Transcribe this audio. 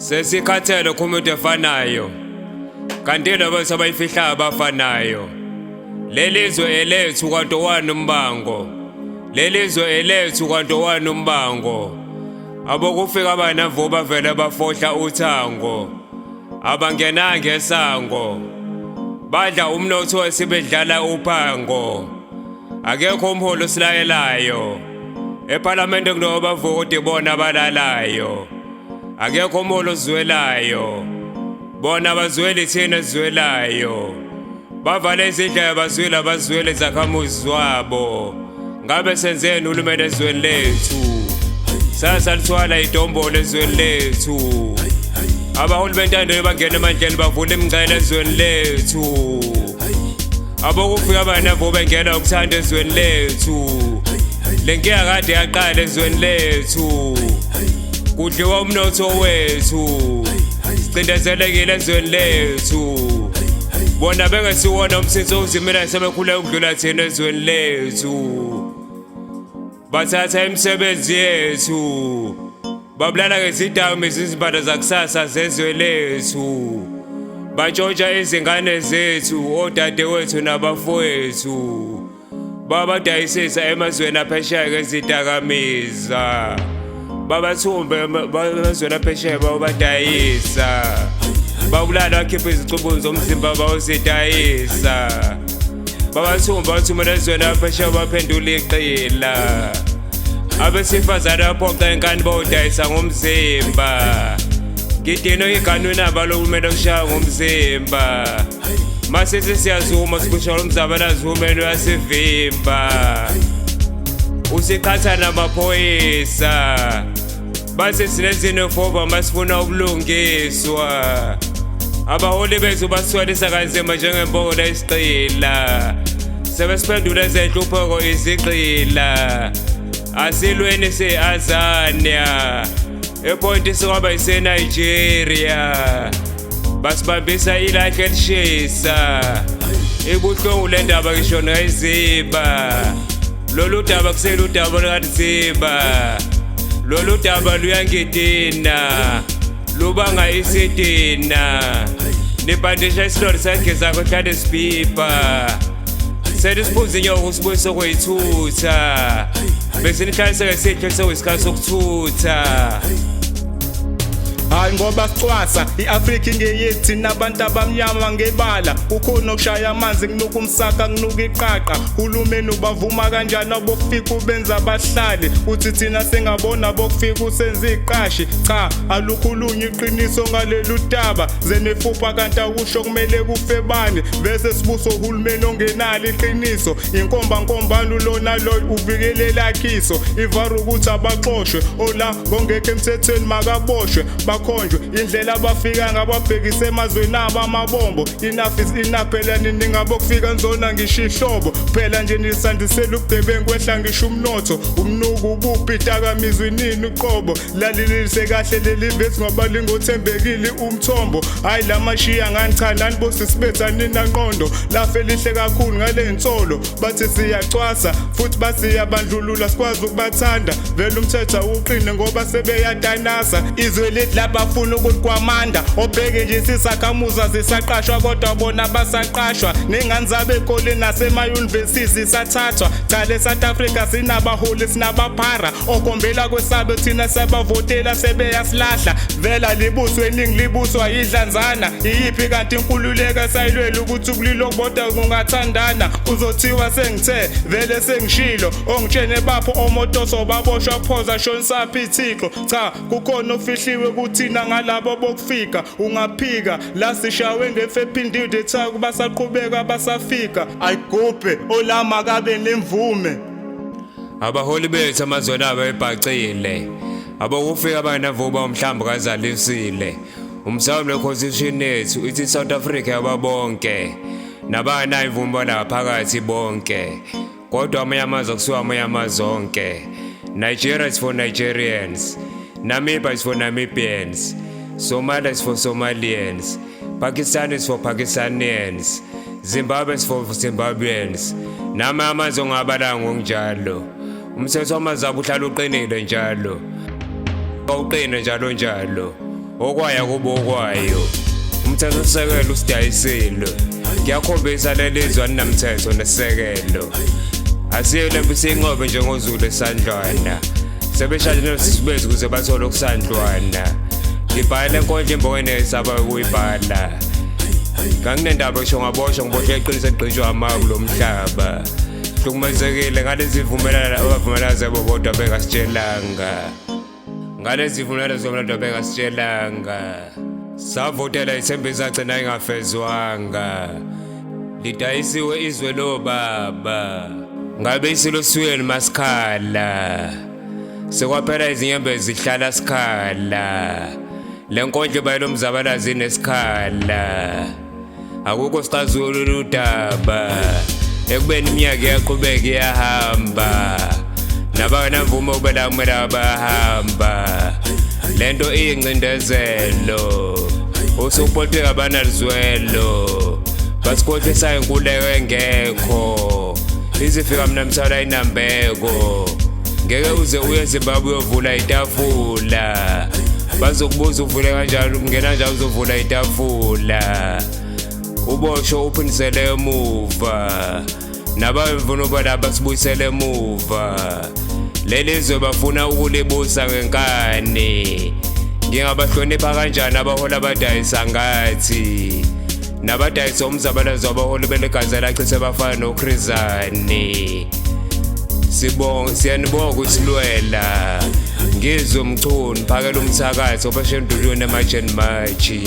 Sesikhathele kumuntu efanayo kanti labo sabayifihlayo abafanayo. Lelizwe elethu kwanto wani umbango, lelizwe elethu kwanto wani umbango. Abokufika abanavu bavele bafohla uthango, abangena ngesango badla umnotho wesibedlala uphango. Akekho umholo silayelayo eParliament kunobavoti bona abalalayo. Akekho umholo zwelayo bona bazweli thina zwelayo. Bavale izindlela bazwela bazwele zakhamuzi wabo. Ngabe senzeni uhulumeni ezweni lethu? Sasa lithwala idombolo ezweni lethu. Abaholi bentando bangena emandleni bavula imingcele ezweni lethu. Abokufika abanavo bengena ukuthanda ezweni lethu. Lenkinga kade yaqala ezweni lethu. Kudliwa umnotho wethu, sicindezelekile ezweni lethu. Bona bengesiwona umsitho uzimela sebekhule ukudlula thina ezweni lethu. Bathatha imisebenzi yethu, babulala ngezidakamizwa izimpahla zakusasa zezwe lethu. Bantshontsha izingane zethu, odadewethu nabafowethu. Babadayisisa emazweni aphesheya ngezidakamizwa. Babathumbe emazweni aphesheya babadayisa. Babulala bakhipha izicubu zomzimba bawuzidayisa. Babathumba bathumela ezweni aphesheya baphendula iqila. Abesifazane baphoqa inkani bawudayisa ngomzimba. Ngidino iganu namba lokumele kushaya ngomzimba. Mase siyazuma sikusho umzabalazi uhulumeni uyasivimba. Usiqhatha namaphoyisa base sinezinofoba masifuna ukulungiswa. Abaholi bethu baswelisa kanzima njengembola isiqila. Sebesiphendula ezenhlupheko iziqila. Asilweni se-Azania ePonti sikwaba ise-Nigeria. Basibambisa ilahle lishisa. Ibuhlungu le ndaba ngisho nayiziba. Lolu daba kuselu daba likaziba. Lolu daba luyangidina, lubanga isidina. Nibandisha isilori sakhe sakho hlale sipipa. Sedisiphuza inyoko usibuyisa kweyithutha. Bese nihlalise ngesidlo seyisikhathi sokuthutha. Hayi ngoba sicwasa iAfrika ingeyethi nabantu abamnyama ngebala. Ukhona ukushaya amanzi kunuka umsaka kunuka iqaqa. Uhulumeni ubavuma kanjani abokufika ubenza abahlali. Uthi thina sengabona abokufika usenza iqashi. Cha alukhulunywa iqiniso ngalelu daba. Zenefupha kanti akusho kumele kufe bani. Bese sibuso uhulumeni ongenalo iqiniso. Inkomba nkombani lona lo ubikelela khiso. Ivaru ukuthi abaxoshwe ola ngongeke emthethweni makaboshwe. Bakhonjwe indlela abafika ngababhekise emazweni abo amabombo. Enough is enough phela nini ngabokufika nzona ngishihlobo. Phela nje nisandisela ubugebengu kwehla ngisho umnotho. Umnuku ubuphi idakamizwa nini uqobo. Lalilise kahle leli vethi ngobalingo othembekile umthombo. Hayi lamashiya ngani cha nani bosi sibetha nina ngqondo. Lafe lihle kakhulu ngale nsolo. Bathi siyacwasa futhi basiyabandlulula sikwazi ukubathanda. Vele umthetho uqine ngoba sebeyadanasa. Izwe lethu labafuna ukuthi kwamanda. Obheke nje sisakhamuza zisaqashwa kodwa bona basaqashwa. Nengane zabekole nasema-university sathathwa. Cha le South Africa sinabaholi sinabaphara. Okombela kwesabe thina sabavotela sebeyasilahla. Vela libuswe eningi libuswa yidlanzana. Iyiphi kanti inkululeko esayilwela ukuthi ubulilo kubodwa kungathandana. Uzothiwa sengithe vele sengishilo. Ongitshene bapho omotoso baboshwa phoza shonisaphi ithixo. Cha kukhona ofihliwe kuthina ngalabo bokufika. Ungaphika la sishawe ngefe ephindile cha kubasaqhubeka basafika. Ayigubhe olama kabe nemvume. Abaholi bethu amazweni abo ebhacile. Abokufika abanavuba umhlambo kazalisile. Umsamo leconstitution yethu ithi South Africa yababonke. Nabana ivumba la phakathi bonke. Kodwa amanye amazwe kusuka amanye amazonke. Nigeria is for Nigerians. Namibia is for Namibians. Somalia is for Somalians. Pakistan is for Pakistanians. Zimbabwe is for Zimbabweans. Nama amazwe ongabala ngokunjalo. Umthetho wamazwe uhlala uqinile njalo. Uqine njalo njalo. okwaya kubo okwayo umthethosisekelo usidayisile ngiyakhombisa lelizwe namthetho nesekelo asiyo lempi sinqobe njengozulu esandlwana sebeshadile nosibethu kuze bathole okusandlwana ngibhala enkondlo imbongeni esaba ukuyibhala nganginendaba esho ngaboshwa ngiboshwe iqiniso egqitshwa amaku lo mhlaba hlukumezekile ngalezi vumelana abavumelana zabo bodwa bengasitshelanga ngalezi vumelana zabo bodwa bengasitshelanga savotela ithembiso agcina ingafezwanga lidayisiwe izwe lo baba ngabe isilosweni masikhala sekwaphela izinyembezi zihlala sikhala lenkondlo bayilo mzabalazi nesikhala akukho sicazulu udaba ekubeni iminyaka yaqhubeka iyahamba nabana mvumo ubela kumele abahamba lento iyincindezelo usukupolitika abanalizwelo basikhohlisayo inkuleko engekho izifika mina mthwala inambeko ngeke uze uye eZimbabwe uyovula itafula bazokubuza uvule kanjani ungena kanjani uzovula itafula ubosho uphindisele emuva nabamvuno balaba sibuyisele emuva lelizwe bafuna ukulibusa ngenkani ngingabahlonipha kanjani abahola abadayisa ngathi nabadayisa umzabalazo abaholi belegazela achithe bafana noKhrizani siyanibonga ukusilwela ngizwe umchunu phakela umthakathi obashentulweni emajeni maji